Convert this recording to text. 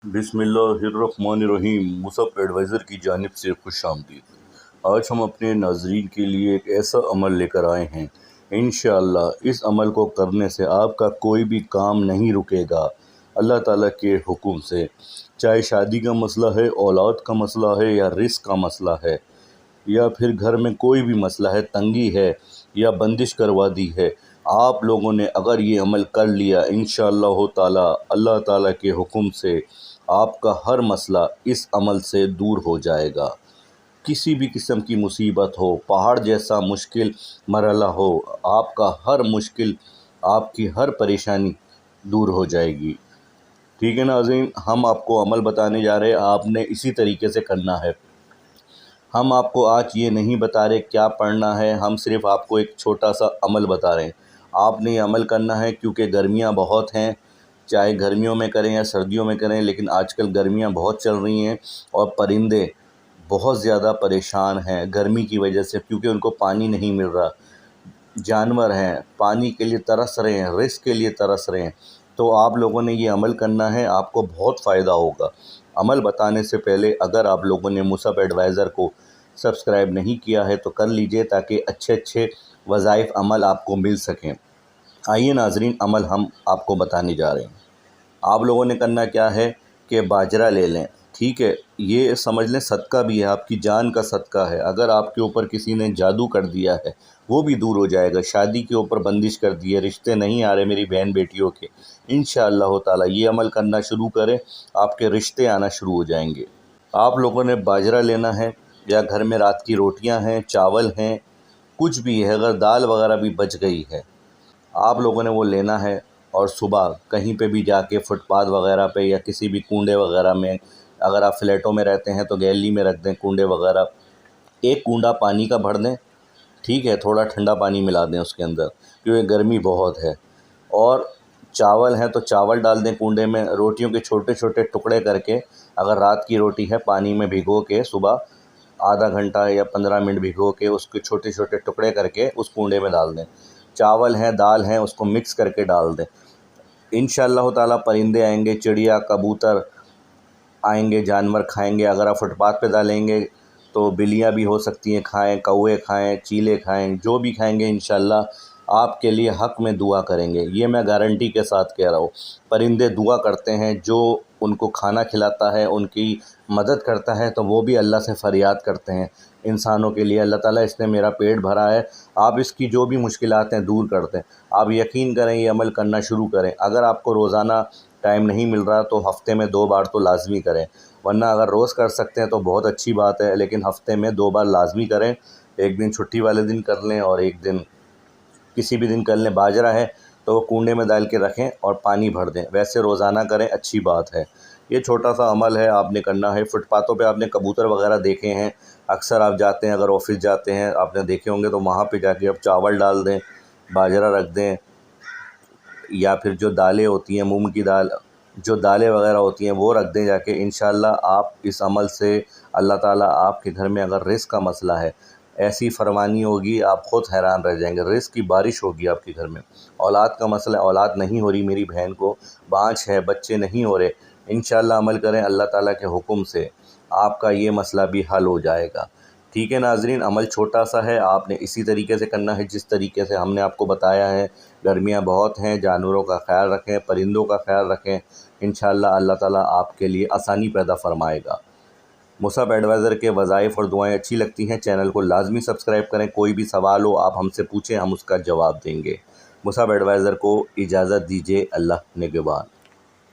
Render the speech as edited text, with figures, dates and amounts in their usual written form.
बिस्मिल्लाहिर्रहमानिर्रहीम। Musab adviser की जानिब से खुश आमदीद। आज हम अपने नाज़रीन के लिए एक ऐसा अमल लेकर आए हैं, इंशाअल्लाह इस अमल को करने से आपका कोई भी काम नहीं रुकेगा अल्लाह ताला के हुक्म से। चाहे शादी का मसला है, औलाद का मसला है, या रिस्क का मसला है, या फिर घर में कोई भी मसला है, तंगी है या बंदिश करवा दी है, आप लोगों ने अगर ये अमल कर लिया इंशाअल्लाह ताला अल्लाह ताला के हुक्म से आपका हर मसला इस अमल से दूर हो जाएगा। किसी भी किस्म की मुसीबत हो, पहाड़ जैसा मुश्किल मरहला हो, आपका हर मुश्किल, आपकी हर परेशानी दूर हो जाएगी। ठीक है नाज़रीन, हम आपको अमल बताने जा रहे हैं, आपने इसी तरीके से करना है। हम आपको आज ये नहीं बता रहे क्या पढ़ना है, हम सिर्फ़ आपको एक छोटा सा अमल बता रहे हैं। आपने ये अमल करना है क्योंकि गर्मियाँ बहुत हैं, चाहे गर्मियों में करें या सर्दियों में करें, लेकिन आजकल गर्मियाँ बहुत चल रही हैं और परिंदे बहुत ज़्यादा परेशान हैं गर्मी की वजह से, क्योंकि उनको पानी नहीं मिल रहा। जानवर हैं, पानी के लिए तरस रहे हैं, रिस्क के लिए तरस रहे हैं। तो आप लोगों ने ये अमल करना है, आपको बहुत फ़ायदा होगा। अमल बताने से पहले अगर आप लोगों ने मुसब एडवाइज़र को सब्सक्राइब नहीं किया है तो कर लीजिए, ताकि अच्छे अच्छे वज़ाइफ अमल आपको मिल सकें। आइए नाज़रीन, अमल हम आपको बताने जा रहे हैं। आप लोगों ने करना क्या है कि बाजरा ले लें, ठीक है। ये समझ लें सदका भी है, आपकी जान का सदका है। अगर आपके ऊपर किसी ने जादू कर दिया है वो भी दूर हो जाएगा। शादी के ऊपर बंदिश कर दी है, रिश्ते नहीं आ रहे मेरी बहन बेटियों के, इंशाअल्लाह ताला ये अमल करना शुरू करें, आपके रिश्ते आना शुरू हो जाएंगे। आप लोगों ने बाजरा लेना है, या घर में रात की रोटियां हैं, चावल हैं, कुछ भी है, अगर दाल वगैरह भी बच गई है आप लोगों ने वो लेना है। और सुबह कहीं पे भी जाके फुटपाथ वगैरह पे या किसी भी कूंडे वगैरह में, अगर आप फ्लैटों में रहते हैं तो गैलरी में रख दें कूंडे वगैरह, एक कूंडा पानी का भर दें, ठीक है, थोड़ा ठंडा पानी मिला दें उसके अंदर, क्योंकि गर्मी बहुत है। और चावल हैं तो चावल डाल दें कूंडे में, रोटियों के छोटे छोटे टुकड़े करके, अगर रात की रोटी है पानी में भिगो के सुबह आधा घंटा या 15 मिनट भिगो के उसके छोटे छोटे टुकड़े करके उस कूंडे में डाल दें। चावल हैं, दाल हैं, उसको मिक्स करके डाल दें। इंशाअल्लाह ताला परिंदे आएंगे, चिड़िया, कबूतर आएंगे, जानवर खाएंगे। अगर आप फुटपाथ पे डालेंगे तो बिल्लियाँ भी हो सकती हैं खाएं, कौवे खाएं, चीले खाएं, जो भी खाएंगे इंशाअल्लाह आपके लिए हक़ में दुआ करेंगे। ये मैं गारंटी के साथ कह रहा हूँ। परिंदे दुआ करते हैं, जो उनको खाना खिलाता है, उनकी मदद करता है, तो वो भी अल्लाह से फ़रियाद करते हैं इंसानों के लिए, अल्लाह ताला इसने मेरा पेट भरा है, आप इसकी जो भी मुश्किलात हैं दूर कर दें। आप यकीन करें, ये अमल करना शुरू करें। अगर आपको रोज़ाना टाइम नहीं मिल रहा तो हफ़्ते में 2 बार तो लाज़मी करें, वरना अगर रोज़ कर सकते हैं तो बहुत अच्छी बात है, लेकिन हफ़्ते में 2 बार लाज़मी करें। एक दिन छुट्टी वाले दिन कर लें और एक दिन किसी भी दिन कर लें। बाजरा है तो वो कूंडे में डाल के रखें और पानी भर दें, वैसे रोज़ाना करें, अच्छी बात है। ये छोटा सा अमल है, आपने करना है। फुटपाथों पे आपने कबूतर वगैरह देखे हैं, अक्सर आप जाते हैं, अगर ऑफिस जाते हैं आपने देखे होंगे, तो वहाँ पे जाके आप चावल डाल दें, बाजरा रख दें, या फिर जो दालें होती हैं, मूंग की दाल, जो दालें वगैरह होती हैं वो रख दें जाके। इंशाअल्लाह आप इस अमल से अल्लाह ताला आपके घर में, अगर रिस्क का मसला है, ऐसी फरमानी होगी आप ख़ुद हैरान रह जाएंगे। रिस्क की बारिश होगी आपके घर में। औलाद का मसला, औलाद नहीं हो रही मेरी बहन को, बाँझ है, बच्चे नहीं हो रहे, इंशाअल्लाह अमल करें, अल्लाह ताला के हुक्म से आपका ये मसला भी हल हो जाएगा। ठीक है नाज़रीन, अमल छोटा सा है, आपने इसी तरीके से करना है जिस तरीके से हमने आपको बताया है। गर्मियाँ बहुत हैं, जानवरों का ख्याल रखें, परिंदों का ख्याल रखें, इंशाअल्लाह अल्लाह ताला आपके लिए आसानी पैदा फ़रमाएगा। मुसब एडवाइज़र के वज़ाइफ और दुआएं अच्छी लगती हैं, चैनल को लाजमी सब्सक्राइब करें। कोई भी सवाल हो आप हमसे पूछें, हम उसका जवाब देंगे। मुसब एडवाइज़र को इजाज़त दीजिए, अल्लाह निगहबान।